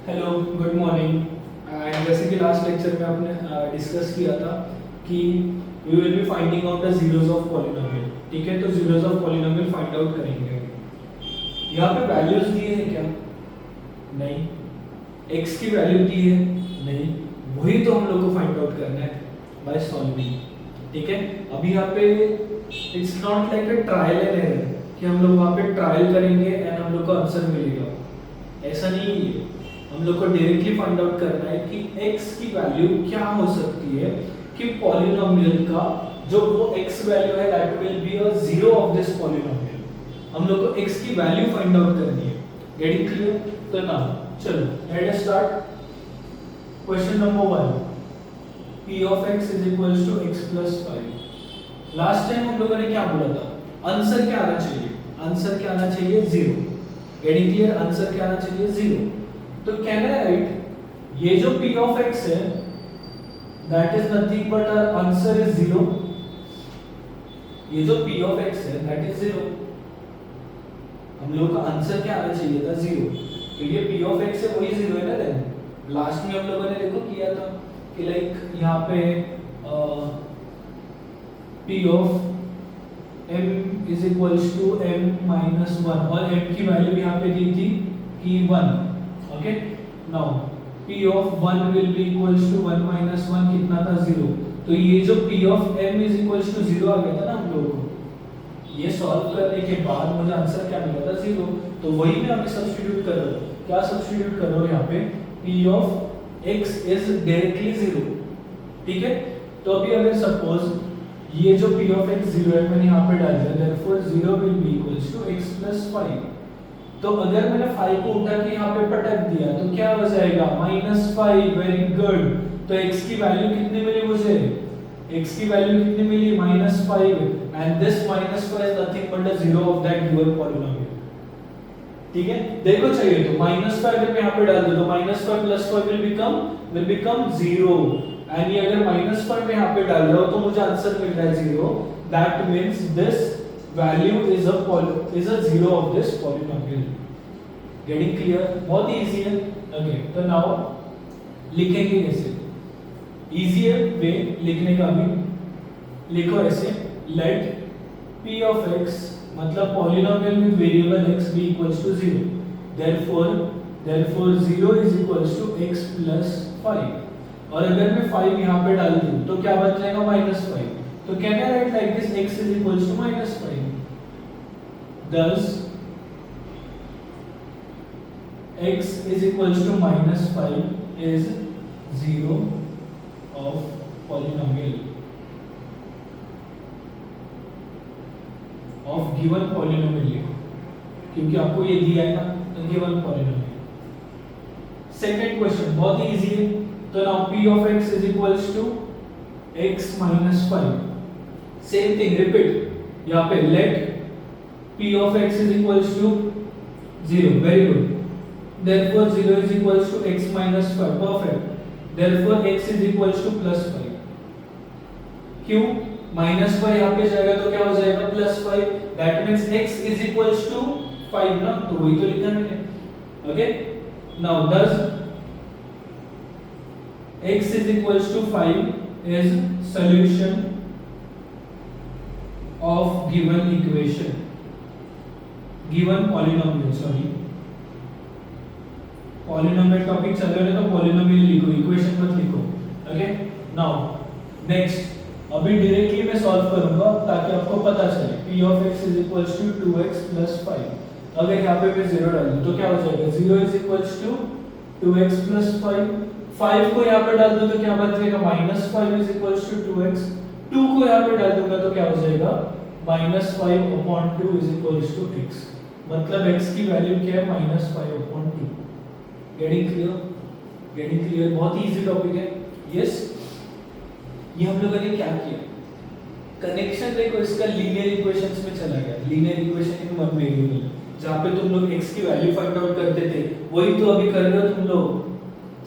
Hello, good morning. And जैसे कि last lecture में आपने डिस्कस किया था कि we will be finding out the zeros of polynomial. ठीक है, तो zeros of polynomial find out करेंगे। यहाँ पे वैल्यूज दिए हैं क्या? नहीं। x की वैल्यू दी है? नहीं। वही तो हम लोग को फाइंड आउट करना है बाय सॉल्विंग। ठीक है, अभी यहाँ पे it's not like a trial and error कि हम लोग वहाँ पे ट्रायल करेंगे एंड हम लोग को आंसर मिलेगा, ऐसा नहीं है। हम लोग को डायरेक्टली फाइंड आउट करना है कि x की वैल्यू क्या हो सकती है कि पॉलिनोमियल का जो वो x वैल्यू है that will be a zero of this polynomial. हम लोग को x की वैल्यू फाइंड आउट करनी है। Getting clear? तो नाउ चलो let us start. Question number 1, p of x is equals to x plus 5। Last time हम लोगों ने क्या बोला था? आंसर क्या आना चाहिए? आंसर क्या आना चाहिए? 0। Getting clear? आंसर क्या आना चाहिए? 0। तो कैन आई राइट ये जो p of x है that is nothing but our answer is 0। ये जो p of x है दैट इज 0। हम लोग का आंसर क्या आना चाहिए था? 0। तो ये p of x है वही 0 है ना। देन लास्ट में हम लोगों ने देखो किया था कि लाइक यहाँ पे p of m is equals to m minus 1 और m की वैल्यू यहाँ पे दी थी कि 1। Okay, now p of 1 will be equals to 1 minus 1 कितना था? 0। तो ये जो p of m is equals to 0 आ गया था ना हम लोगों को। ये सॉल्व करने के बाद मुझे आंसर क्या मिला था? 0। तो वही मैं अभी सब्स्टिट्यूट कर रहा हूँ। क्या सब्स्टिट्यूट कर रहा हूँ यहाँ पे? p of x is directly 0। ठीक है, तो अभी अगर सपोज ये जो p of x 0 है मैंने यहाँ पे डाल दिया, therefore 0 will be equals to x plus 5। तो अगर मैंने 5 को उठा के यहाँ पे पटक दिया तो क्या हो जाएगा? -5। Very good. तो x की वैल्यू कितनी मिली मुझे? x की वैल्यू कितनी मिली? -5। And this -5 is nothing but the zero of that given polynomial. ठीक है, देखो चाहिए तो -5 अगर मैं यहाँ पे डाल दूं तो -5 + 5 विल बिकम 0। एंड ये अगर -5 में यहाँ पे डाल रहा हूँ तो मुझे आंसर मिल रहा है 0। That means this value is a zero of this polynomial। getting clear? बहुत ही easy है। okay, तो now लिखेंगे कैसे? easier way लिखने का भी लिखो ऐसे, let p of x मतलब polynomial with variable x be equals to 0। therefore 0 is equals to x plus 5। और अगर मैं 5 यहाँ पे डाल दूँ तो क्या बच जाएगा? -5। तो can I write like this? x is equals to -5। Thus x is equals to -5 is 0 of polynomial of given polynomial लिखो क्योंकि आपको ये दिया है ना, तो given polynomial। सेकंड क्वेश्चन बहुत ही इजी है। तो now p of x is equals to x minus 5। Same thing repeat यहाँ पे let p of x is equals to 0। Very good. therefore 0 is equals to x minus 5। perfect। therefore x is equals to plus 5। क्यों? -5 यहाँ पे जाएगा तो क्या हो जाएगा? +5। That means x is equals to 5 ना, तो वही तो लिखा मैंने। Okay, now thus x is equals to 5 is solution of given equation, given polynomial। Sorry, polynomial topic चल रहा है तो पॉलिनोमियल लिखो, इक्वेशन मत लिखो। ओके, नाउ नेक्स्ट अभी डायरेक्टली मैं सॉल्व करूंगा ताकि आपको पता चले। p of x is equals to 2x plus 5। अगर यहाँ पे मैं 0 डाल दूं तो क्या हो जाएगा? 0 is equals to 2x plus 5। 5 को यहाँ पे डाल दूं तो क्या बच जाएगा? -5 is equals to 2x। 2 को यहाँ पे डाल दूंगा तो क्या हो जाएगा? -5/2 is equals to x। मतलब x की वैल्यू क्या है? -5/2। Getting clear? Getting clear? बहुत ही इजी टॉपिक है। यस, ये हम लोगों ने क्या किया? कनेक्शन देखो इसका लीनियर इक्वेशंस में चला गया। Linear equation in one variable, जहाँ पे तुम लोग x की वैल्यू फाइंड आउट करते थे वही तो अभी कर रहे हो तुम लोग।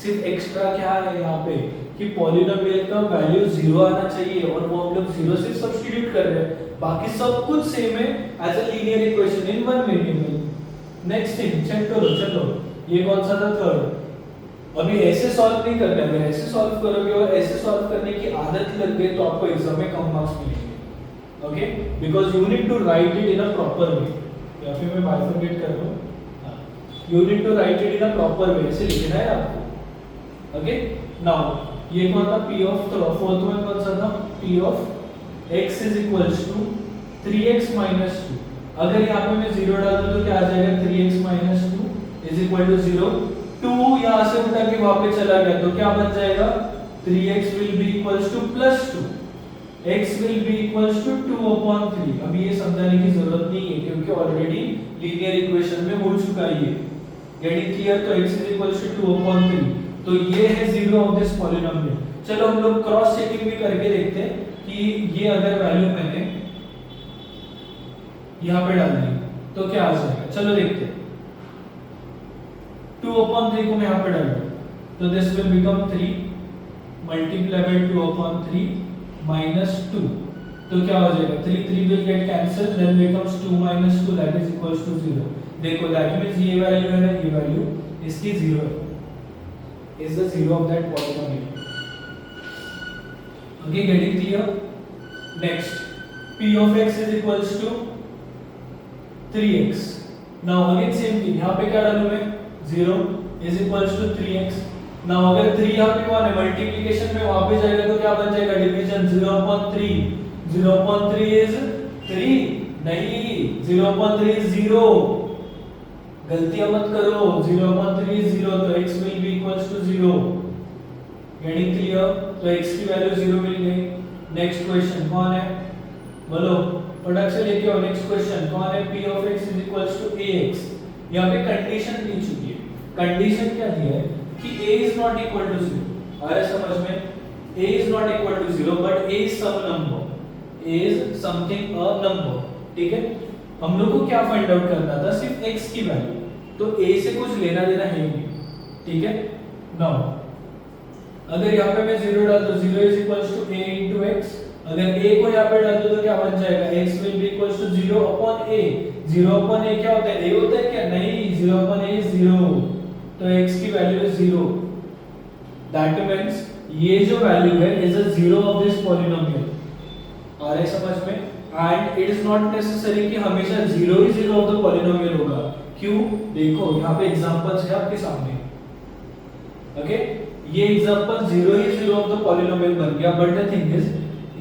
सिर्फ एक्स्ट्रा क्या है यहाँ पे कि पॉलिनोमियल का वैल्यू 0 आना चाहिए और वो हम लोग 0 से सब्स्टिट्यूट कर रहे हैं। बाकी सब कुछ सेम है as a linear equation in one variable. Next thing check करो, चलो ये कौन सा था? थर्ड। अभी ऐसे सॉल्व नहीं करना है, अगर ऐसे सॉल्व करोगे और ऐसे सॉल्व करने की आदत लग गई तो आपको एग्जाम में कम मार्क्स मिलेंगे। Okay, because you need to write it in a proper way. या फिर मैं बाइफरकेट कर रहा हूँ, you need to write it in a proper way, ऐसे लिखना है आपको। ओके, नाउ ये कौन था, p ऑफ, तो फोर्थ वन कौन सा था, p of x is equals to 3x minus 2। अगर यहाँ पे मैं 0 डाल दूं तो क्या आ जाएगा, 3x minus 2 is equal to 0। 2 यहाँ से उठा के वहां पे चला गया तो क्या बन जाएगा, 3x will be equals to plus 2, x will be equals to 2/3। अभी ये समझाने की जरूरत नहीं है क्योंकि ऑलरेडी लीनियर इक्वेशन में हो चुका है ये, गेटिंग क्लियर। तो x इज इक्वल्स टू 2/3, तो ये है जीरो ऑफ दिस पॉलिनोमियल। चलो हम लोग क्रॉस चेकिंग भी करके देखते हैं कि ये अगर वैल्यू मैंने यहाँ पे डाल दी तो क्या आ जाएगा। चलो देखते हैं, 2/3 को मैं यहाँ पे डाल दूं तो this will become 3 multiply by 2/3 minus 2, तो क्या हो जाएगा, 3 will get cancel, then becomes 2 minus 2 that is equals to 0। देखो दैट मींस ये वैल्यू है ना, ये वैल्यू इसकी 0 है, is the zero of that polynomial. Okay, getting clear? Next, p of x is equals to 3x. Now again same thing, यहाँ पे क्या डालूँ मैं, 0 is equals to 3x. Now अगर 3 यहाँ पे कौन है, मल्टीप्लिकेशन में वहाँ पे जाएगा तो क्या बन जाएगा, डिवीजन 0/3, 0/3 is 3, नहीं 0/3 is 0, गलतियां मत करो, 0/3 is 0, तो x will be equals to 0। Getting clear? तो x की वैल्यू 0 मिल गई। नेक्स्ट क्वेश्चन कौन है, बोलो फटाक से लेके आओ। नेक्स्ट क्वेश्चन कौन है, p of x is equals to ax। यहाँ पे कंडीशन दी चुकी है, कंडीशन क्या दी है कि a is not equal to 0। आ रहा है समझ में, a is not equal to 0 but a is some number, a is something a number, ठीक है। हम लोग को क्या फाइंड आउट करना था, सिर्फ x की वैल्यू, तो a से कुछ लेना देना है नहीं, ठीक है। नाउ अगर यहाँ पे मैं 0 डाल दूं, 0 is equals to a into x, अगर a को यहाँ पे डाल दूं तो क्या बन जाएगा, x will be equals to 0/a। 0/a क्या होता है, a होता है क्या, नहीं, 0/a is 0, तो x की वैल्यू है 0। दैट मींस ये जो वैल्यू है is a zero of this polynomial. आ रहा है समझ में? And it is not necessary कि हमेशा 0 ही 0 ऑफ द पॉलिनोमियल होगा। क्यों, देखो यहाँ पे एग्जांपल्स है आपके सामने। ओके, ये example 0 he 0 of the polynomial बन गया, बट द थिंग इज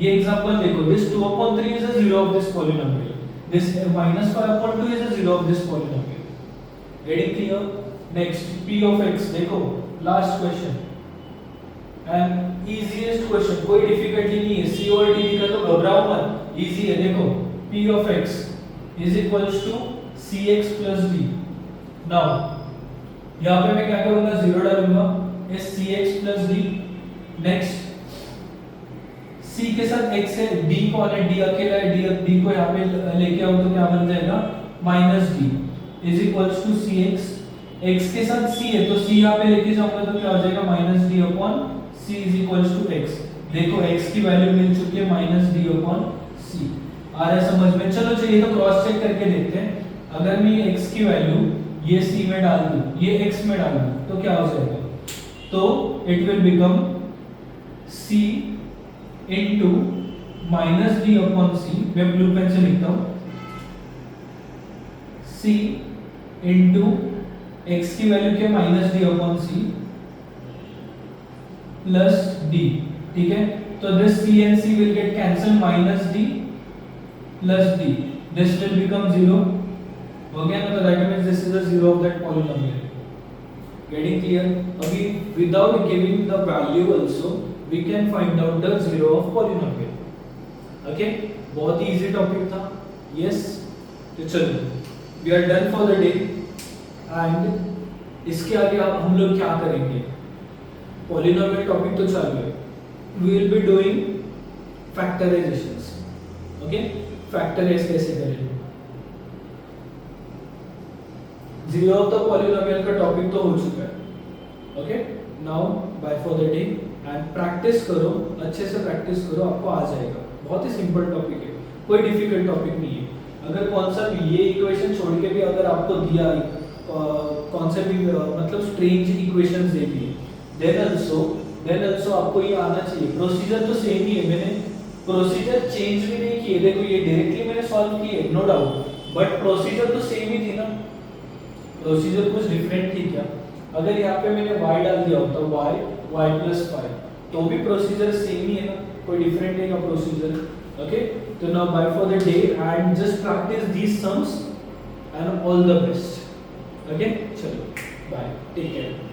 ये एग्जांपल देखो, this 2/3 is a 0 of this polynomial, this -5/2 is a 0 of this polynomial. Getting clear? Next p of x, देखो last question and easiest question, कोई difficulty नहीं है, c और d का तो घबराओ मत, इजी है। देखो p of x is equals to cx plus d। Now यहाँ पे मैं क्या करूंगा, 0 डालूंगा, इस cx plus d। Next c के साथ x है, d कौन है, d अकेला है, d को यहाँ पे लेके आओ तो क्या बन जाएगा, -d is equals to cx। x के साथ c है तो c यहाँ पे लेके जाऊंगा तो क्या हो जाएगा, -d upon c is equals to x। देखो x की वैल्यू मिल चुकी है -d अपॉन c। आ रहा है समझ में? चलो चलिए तो क्रॉस चेक करके देखते हैं। अगर मैं x की वैल्यू ये c में डाल दूं, ये x में डाल दूं तो क्या हो जाएगा, तो it will become c into -d upon c। मैं ब्लू पेन से लिखता हूं, c into x की वैल्यू क्या, -d upon c plus d, ठीक है। तो this c and c will get cancel, -d plus d, this will become 0 हो गया ना, तो that means this is the zero of that polynomial। getting clear? अभी without giving the value also we can find out the zero of polynomial। okay, बहुत ही easy topic था। yes, तो चलो we are done for the day and इसके आगे अब हम लोग क्या करेंगे, polynomial topic तो चालू है, we will be doing factorizations। okay, factorize कैसे करें, जीरो ऑफ द पॉलिनोमियल का टॉपिक तो हो चुका है। Okay, now bye for the day and practice करो, अच्छे से प्रैक्टिस करो, आपको आ जाएगा। बहुत ही सिंपल टॉपिक है, कोई डिफिकल्ट टॉपिक नहीं है। अगर कौन सा भी ये इक्वेशन छोड़ के भी अगर आपको दिया कौन से भी मतलब स्ट्रेंज इक्वेशंस दे दिए, देन आल्सो आपको ये आना चाहिए, प्रोसीजर तो सेम ही है, मैंने प्रोसीजर चेंज भी नहीं किए, देखो ये डायरेक्टली मैंने सॉल्व किए नो डाउट, बट प्रोसीजर तो सेम ही थी ना, प्रोसीजर कुछ डिफरेंट थी क्या? अगर यहाँ पे मैंने y डाल दिया होता y प्लस 5 तो भी प्रोसीजर सेम ही है ना, कोई डिफरेंट नहीं है प्रोसीजर। ओके, तो now bye for the day and just practice these sums and all the best. Okay, चलो बाय, टेक केयर।